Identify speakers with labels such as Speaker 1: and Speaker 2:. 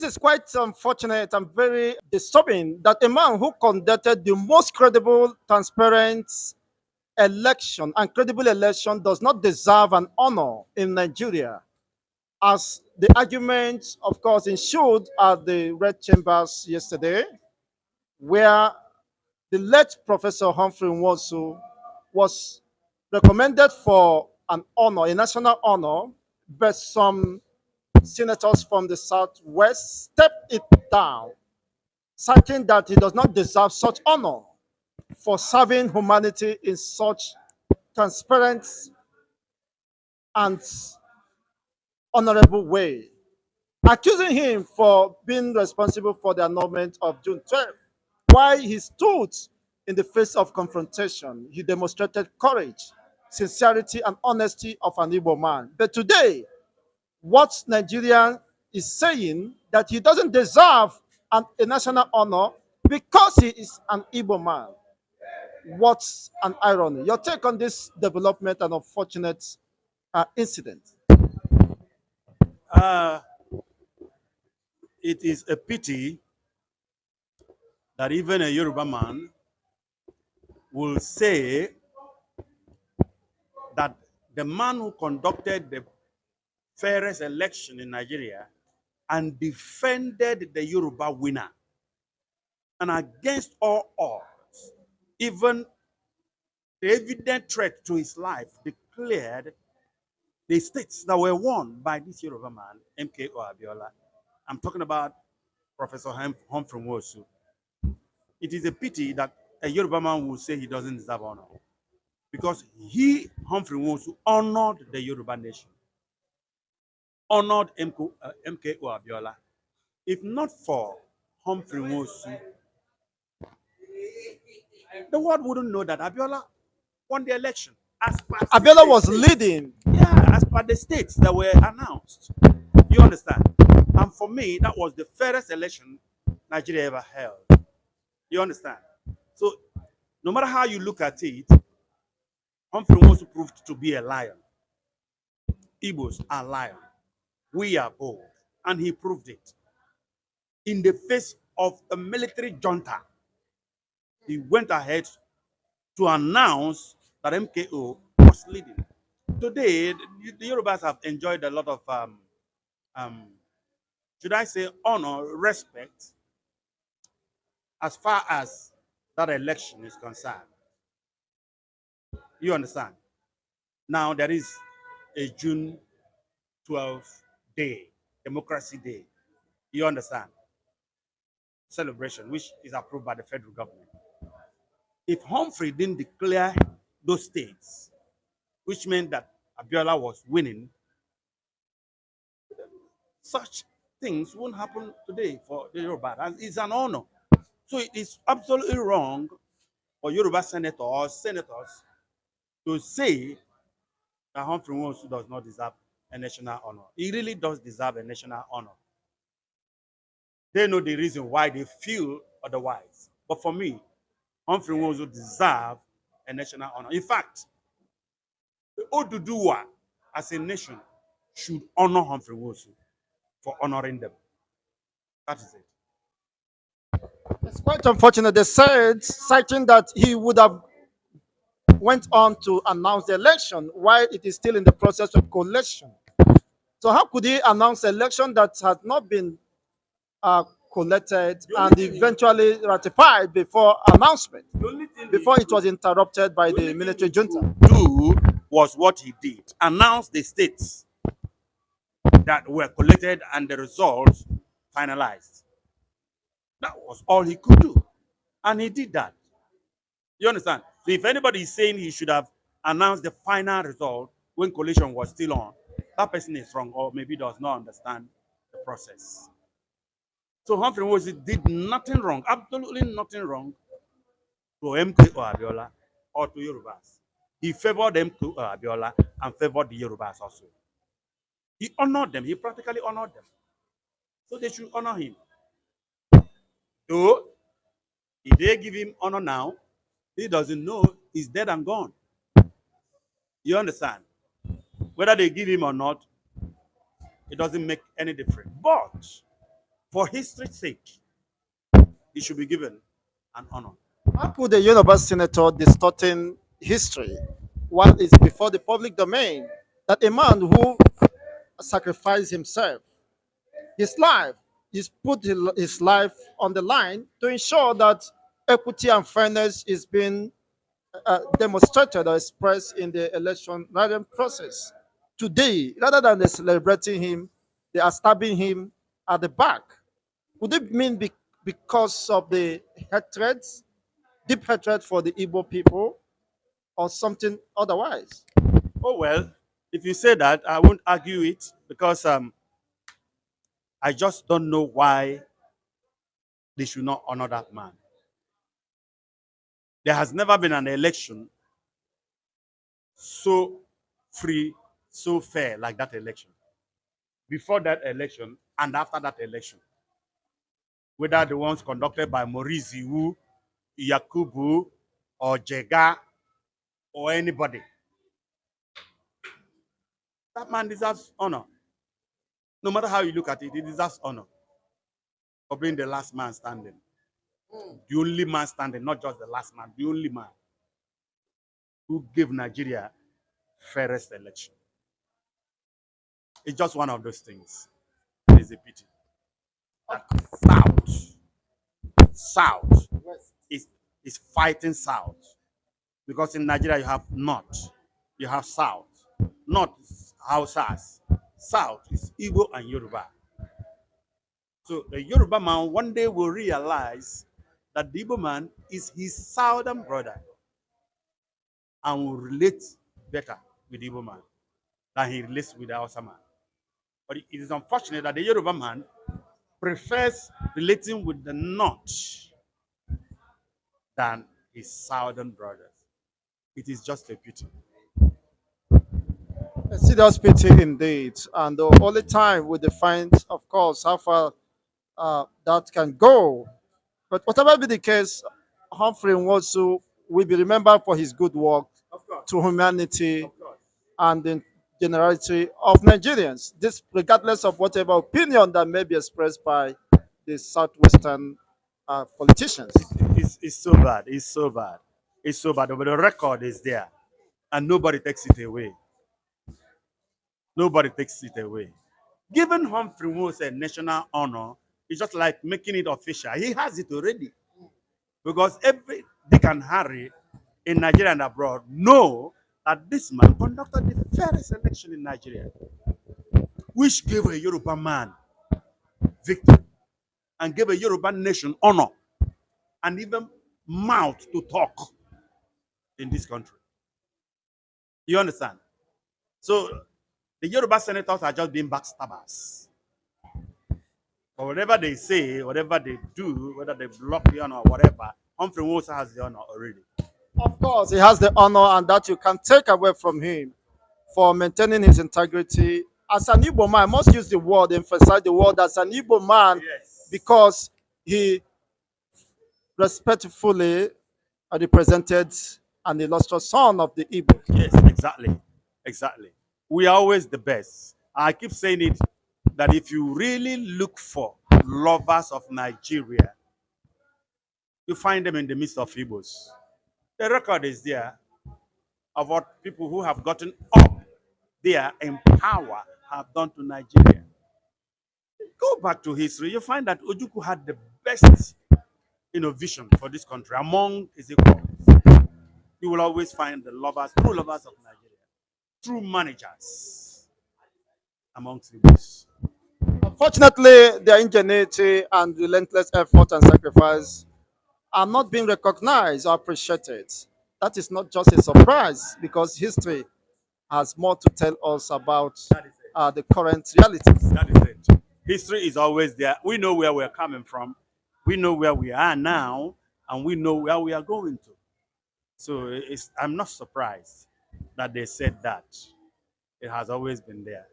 Speaker 1: This is quite unfortunate and very disturbing that a man who conducted the most credible, transparent election and credible election does not deserve an honor in Nigeria, as the argument, of course, ensued at the Red Chambers yesterday, where the late Professor Humphrey Nwosu was recommended for an honor, a national honor, but some senators from the Southwest stepped it down, citing that he does not deserve such honor for serving humanity in such transparent and honorable way, accusing him for being responsible for the annulment of June 12th. While he stood in the face of confrontation, he demonstrated courage, sincerity, and honesty of an Igbo man. But today, what Nigeria is saying that he doesn't deserve a national honor because he is an Igbo man. What's an irony? Your take on this development and unfortunate incident?
Speaker 2: Uh, it is a pity that even a Yoruba man will say that the man who conducted the fairest election in Nigeria and defended the Yoruba winner, and against all odds, even the evident threat to his life, declared the states that were won by this Yoruba man, MKO Abiola. I'm talking about Professor Humphrey Nwosu. It is a pity that a Yoruba man will say he doesn't deserve honor, because he, Humphrey Nwosu, honored the Yoruba nation, honored MKO Abiola. If not for Humphrey Nwosu, the world wouldn't know that Abiola won the election.
Speaker 1: Abiola was leading.
Speaker 2: Yeah, as per the states that were announced. You understand? And for me, that was the fairest election Nigeria ever held. You understand? So, no matter how you look at it, Humphrey Nwosu proved to be a lion. Igbos are lion. We are bold. And he proved it. In the face of a military junta, he went ahead to announce that MKO was leading. Today, the Yorubas have enjoyed a lot of, should I say, honor, respect, as far as that election is concerned. You understand? Now there is a June 12th day, Democracy Day. You understand? Celebration, which is approved by the federal government. If Humphrey didn't declare those states, which meant that Abiola was winning, such things won't happen today for the Yoruba. And it's an honor. So it is absolutely wrong for Yoruba senators or senators to say that Humphrey Nwosu does not deserve a national honor. He really does deserve a national honor. They know the reason why they feel otherwise. But for me, Humphrey Nwosu deserves a national honor. In fact, the Oduduwa as a nation should honor Humphrey Nwosu for honoring them. That is it.
Speaker 1: It's quite unfortunate. They said, citing that he would have went on to announce the election while it is still in the process of collation. So how could he announce an election that has not been collected and eventually ratified before announcement, before it was interrupted by the military junta?
Speaker 2: Do was what he did. Announce the states that were collected and the results finalized. That was all he could do. And he did that. You understand? So if anybody is saying he should have announced the final result when collation was still on, that person is wrong or maybe does not understand the process. So Humphrey Nwosu did nothing wrong, absolutely nothing wrong to MKO Abiola or to Yorubas. He favored MKO Abiola and favored the Yorubas also. He honored them. He practically honored them. So they should honor him. Though, if they give him honor now, he doesn't know he's dead and gone. You understand? Whether they give him or not, it doesn't make any difference. But For history's sake, he should be given an honor.
Speaker 1: How could a Yoruba senator distorting history while it's before the public domain that a man who sacrificed himself, his life, he's put his life on the line to ensure that equity and fairness is being demonstrated or expressed in the election writing process. Today, rather than they celebrating him, they are stabbing him at the back. Would it mean because of the hatred, deep hatred for the Igbo people, or something otherwise?
Speaker 2: Oh, well, if you say that, I won't argue it because I just don't know why they should not honor that man. There has never been an election so free, so fair like that election. Before that election and after that election, whether the ones conducted by Maurice Iwu, Yakubu, or Jega, or anybody, that man deserves honor. No matter how you look at it, he deserves honor for being the last man standing. The only man standing, not just the last man, the only man who gave Nigeria fairest election. It's just one of those things. It is a pity. That South is fighting South. Because in Nigeria you have North, you have South. North is Hausas. South is Igbo and Yoruba. So the Yoruba man one day will realize that the Igbo man is his southern brother and will relate better with the Igbo man than he relates with the Hausa man. But it is unfortunate that the Yoruba man prefers relating with the North than his southern brothers. It is just a pity.
Speaker 1: A serious pity indeed. And the only time we define, of course, how far that can go. But whatever be the case, Humphrey Nwosu will be remembered for his good work to humanity and the generality of Nigerians. This, regardless of whatever opinion that may be expressed by the southwestern politicians.
Speaker 2: It's so bad. It's so bad. It's so bad. But the record is there, and nobody takes it away. Nobody takes it away. Giving Humphrey Nwosu a national honor is just like making it official. He has it already. Because every Dick and Harry in Nigeria and abroad know that this man conducted the fairest election in Nigeria, which gave a Yoruba man victory and gave a Yoruba nation honor and even mouth to talk in this country. You understand? So the Yoruba senators are just being backstabbers. But whatever they say, whatever they do, whether they block the honor or whatever, Humphrey Nwosu has the honor already.
Speaker 1: Of course, he has the honor, and that you can take away from him for maintaining his integrity. As an Igbo man, I must use the word, emphasize the word as an Igbo man,
Speaker 2: Yes.
Speaker 1: because he respectfully represented an illustrious son of the Igbo.
Speaker 2: Yes, exactly. Exactly. We are always the best. I keep saying it that if you really look for lovers of Nigeria, you find them in the midst of Igbos. The record is there of what people who have gotten up there in power have done to Nigeria. Go back to history, you find that Ojukwu had the best vision for this country among his equals. You will always find the lovers, true lovers of Nigeria, true managers amongst Igbos.
Speaker 1: Unfortunately, their ingenuity and relentless effort and sacrifice are not being recognized or appreciated. That is not just a surprise, because history has more to tell us about
Speaker 2: That is it.
Speaker 1: the current realities.
Speaker 2: That is it. History is always there. We know where we're coming from. We know where we are now, and we know where we are going to. So I'm not surprised that they said that. It has always been there.